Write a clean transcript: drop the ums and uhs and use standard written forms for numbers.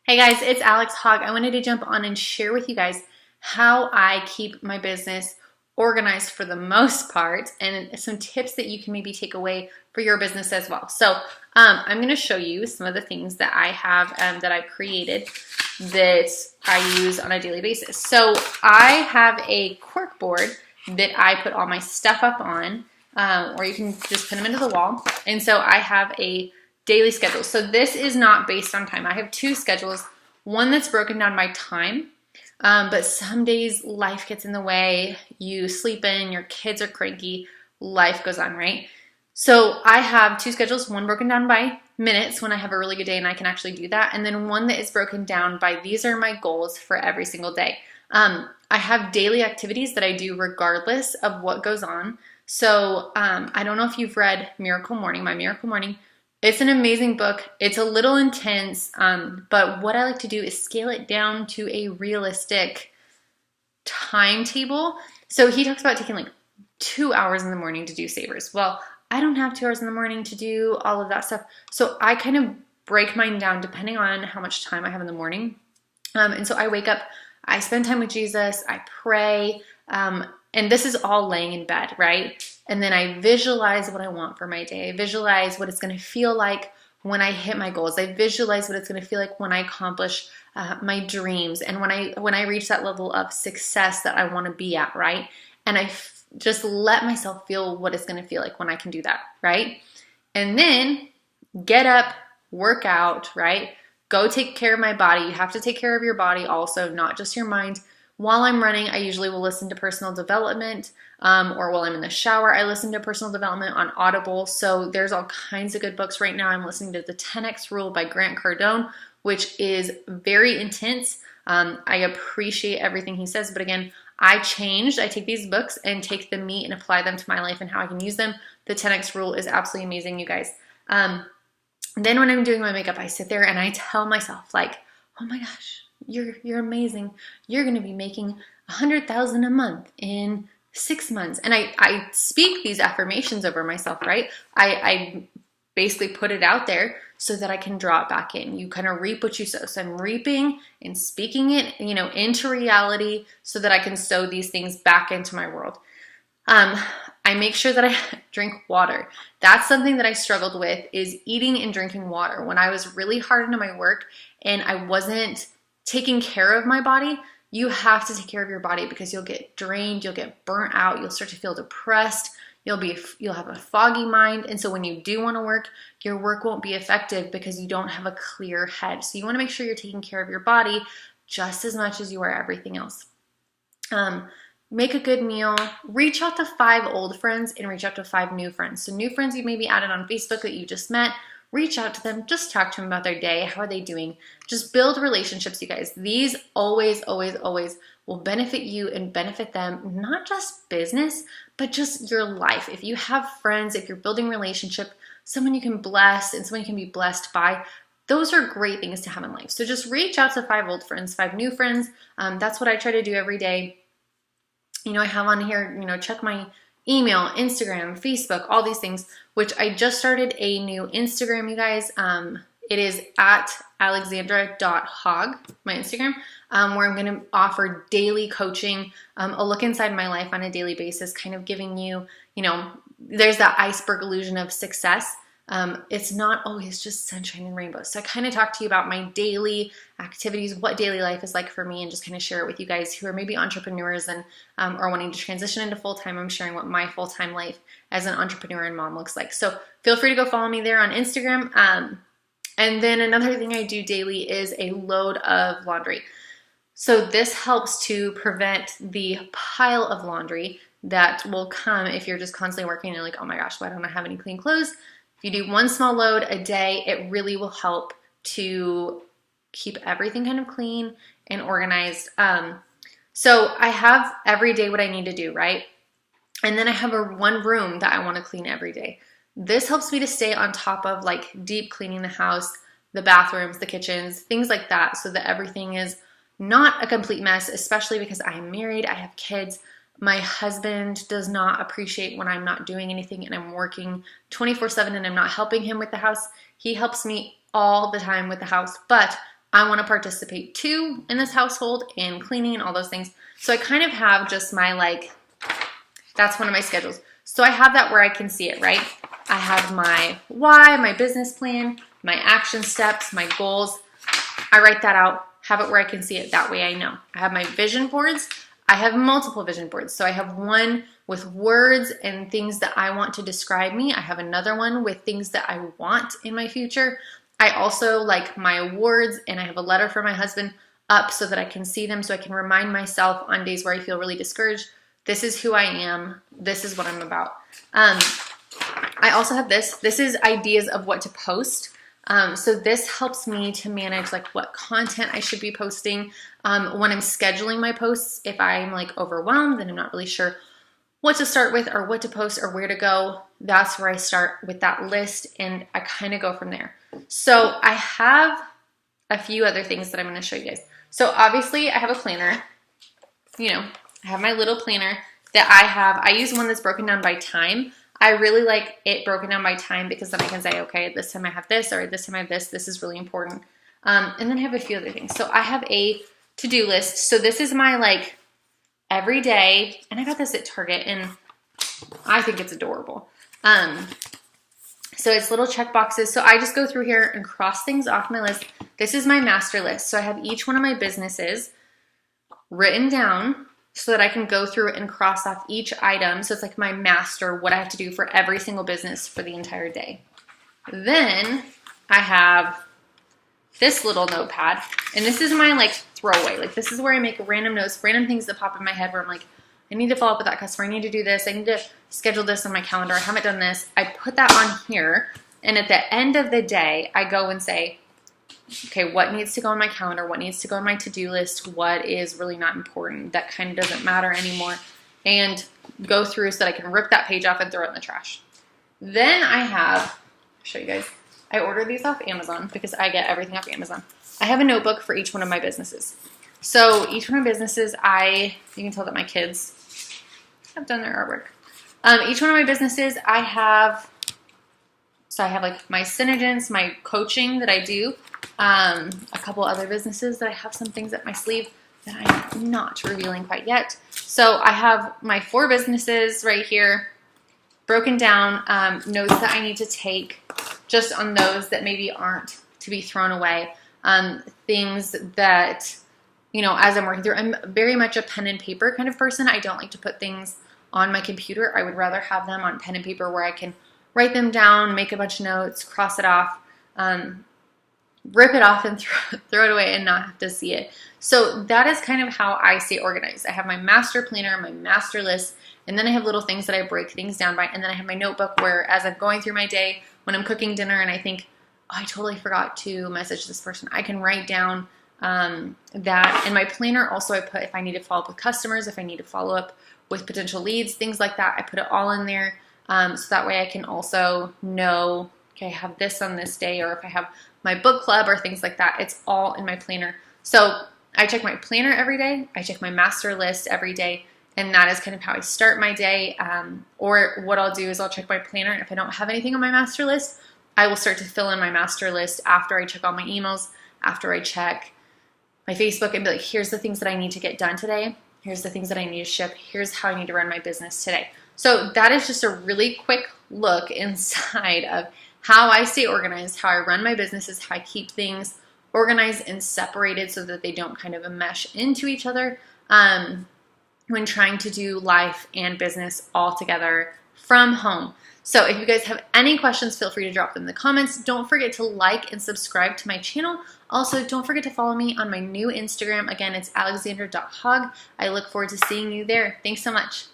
Hey guys, it's Alex Hogg. I wanted to jump on and share with you guys how I keep my business organized for the most part and some tips that you can maybe take away for your business as well. So I'm going to show you some of the things that I have that I've created that I use on a daily basis. So I have a cork board that I put all my stuff up on, or you can just pin them into the wall. And so I have a daily schedule. So this is not based on time. I have two schedules, one that's broken down by time, but some days life gets in the way, you sleep in, your kids are cranky, life goes on, right? So I have two schedules, one broken down by minutes when I have a really good day and I can actually do that, and then one that is broken down by these are my goals for every single day. I have daily activities that I do regardless of what goes on. So I don't know if you've read Miracle Morning, My Miracle Morning. It's an amazing book. It's a little intense, but what I like to do is scale it down to a realistic timetable. So he talks about taking like 2 hours in the morning to do savers. Well, I don't have 2 hours in the morning to do all of that stuff. So I kind of break mine down depending on how much time I have in the morning. And so I wake up, I spend time with Jesus, I pray, and this is all laying in bed, right? And then I visualize what I want for my day. I visualize what it's going to feel like when I hit my goals. I visualize what it's going to feel like when I accomplish my dreams and when I reach that level of success that I want to be at, right? And I just let myself feel what it's going to feel like when I can do that, right? And then get up, work out, right? Go take care of my body. You have to take care of your body also, not just your mind. While I'm running, I usually will listen to personal development, or while I'm in the shower, I listen to personal development on Audible. So there's all kinds of good books right now. I'm listening to The 10X Rule by Grant Cardone, which is very intense. I appreciate everything he says, but again, I changed. I take these books and take the meat and apply them to my life and how I can use them. The 10X Rule is absolutely amazing, you guys. Then when I'm doing my makeup, I sit there and I tell myself like, oh my gosh, you're amazing. You're going to be making $100,000 a month in 6 months. And I speak these affirmations over myself, right? I basically put it out there so that I can draw it back in. You kind of reap what you sow. So I'm reaping and speaking it, into reality so that I can sow these things back into my world. I make sure that I drink water. That's something that I struggled with, is eating and drinking water. When I was really hard into my work and I wasn't taking care of my body, you have to take care of your body because you'll get drained, you'll get burnt out, you'll start to feel depressed, you'll have a foggy mind. And so when you do want to work, your work won't be effective because you don't have a clear head. So you want to make sure you're taking care of your body just as much as you are everything else. Make a good meal, reach out to 5 old friends and reach out to 5 new friends. So new friends you maybe added on Facebook that you just met, reach out to them, just talk to them about their day, how are they doing? Just build relationships, you guys. These always, always, always will benefit you and benefit them, not just business, but just your life. If you have friends, if you're building relationship, someone you can bless and someone you can be blessed by, those are great things to have in life. So just reach out to 5 old friends, 5 new friends. That's what I try to do every day. I have on here, check my email, Instagram, Facebook, all these things, which I just started a new Instagram, you guys. It is at alexandra.hogg, my Instagram, where I'm going to offer daily coaching, a look inside my life on a daily basis, kind of giving you, there's that iceberg illusion of success. It's not always just sunshine and rainbows. So I kind of talk to you about my daily activities, what daily life is like for me, and just kind of share it with you guys who are maybe entrepreneurs and are wanting to transition into full-time. I'm sharing what my full-time life as an entrepreneur and mom looks like. So feel free to go follow me there on Instagram. And then another thing I do daily is a load of laundry. So this helps to prevent the pile of laundry that will come if you're just constantly working and you're like, oh my gosh, why don't I have any clean clothes? If you do one small load a day, it really will help to keep everything kind of clean and organized. So I have every day what I need to do, right? And then I have one room that I want to clean every day. This helps me to stay on top of like deep cleaning the house, the bathrooms, the kitchens, things like that, so that everything is not a complete mess, especially because I'm married, I have kids. My husband does not appreciate when I'm not doing anything and I'm working 24/7 and I'm not helping him with the house. He helps me all the time with the house, but I want to participate too in this household and cleaning and all those things. So I kind of have just my that's one of my schedules. So I have that where I can see it, right? I have my why, my business plan, my action steps, my goals. I write that out, have it where I can see it. That way I know. I have my vision boards. I have multiple vision boards. So I have one with words and things that I want to describe me. I have another one with things that I want in my future. I also like my awards, and I have a letter from my husband up so that I can see them, so I can remind myself on days where I feel really discouraged, this is who I am, this is what I'm about. I also have this is ideas of what to post. So this helps me to manage like what content I should be posting when I'm scheduling my posts. If I'm like overwhelmed and I'm not really sure what to start with or what to post or where to go, that's where I start with that list, and I kind of go from there. So I have a few other things that I'm going to show you guys. So obviously I have a planner. I have my little planner that I use one that's broken down by time. I really like it broken down by time because then I can say, okay, this time I have this, or this time I have this. This is really important. And then I have a few other things. So I have a to-do list. So this is my every day, and I got this at Target, and I think it's adorable. So it's little check boxes. So I just go through here and cross things off my list. This is my master list. So I have each one of my businesses written down so that I can go through and cross off each item. So it's like my master, what I have to do for every single business for the entire day. Then I have this little notepad, and this is my throwaway. This is where I make random notes, random things that pop in my head where I'm like, I need to follow up with that customer. I need to do this. I need to schedule this on my calendar. I haven't done this. I put that on here, and at the end of the day, I go and say, okay, what needs to go on my calendar? What needs to go on my to-do list? What is really not important? That kind of doesn't matter anymore. And go through so that I can rip that page off and throw it in the trash. Then I have, I'll show you guys, I ordered these off Amazon because I get everything off Amazon. I have a notebook for each one of my businesses. So each one of my businesses, you can tell that my kids have done their artwork. Each one of my businesses, I have my Synagence, my coaching that I do, a couple other businesses that I have some things up my sleeve that I'm not revealing quite yet. So I have my 4 businesses right here broken down, notes that I need to take just on those that maybe aren't to be thrown away, things that, as I'm working through. I'm very much a pen and paper kind of person. I don't like to put things on my computer. I would rather have them on pen and paper where I can write them down, make a bunch of notes, cross it off, rip it off and throw it away and not have to see it. So that is kind of how I stay organized. I have my master planner, my master list, and then I have little things that I break things down by, and then I have my notebook where as I'm going through my day, when I'm cooking dinner and I think, oh, I totally forgot to message this person, I can write down that. In my planner also I put if I need to follow up with customers, if I need to follow up with potential leads, things like that. I put it all in there so that way I can also know, okay, I have this on this day, or if I have my book club or things like that, it's all in my planner. So I check my planner every day. I check my master list every day. And that is kind of how I start my day. Or what I'll do is I'll check my planner. And if I don't have anything on my master list, I will start to fill in my master list after I check all my emails, after I check my Facebook, and be like, here's the things that I need to get done today. Here's the things that I need to ship. Here's how I need to run my business today. So that is just a really quick look inside of how I stay organized, how I run my businesses, how I keep things organized and separated so that they don't kind of mesh into each other when trying to do life and business all together from home. So if you guys have any questions, feel free to drop them in the comments. Don't forget to like and subscribe to my channel. Also, don't forget to follow me on my new Instagram. Again, it's alexandra.hogg. I look forward to seeing you there. Thanks so much.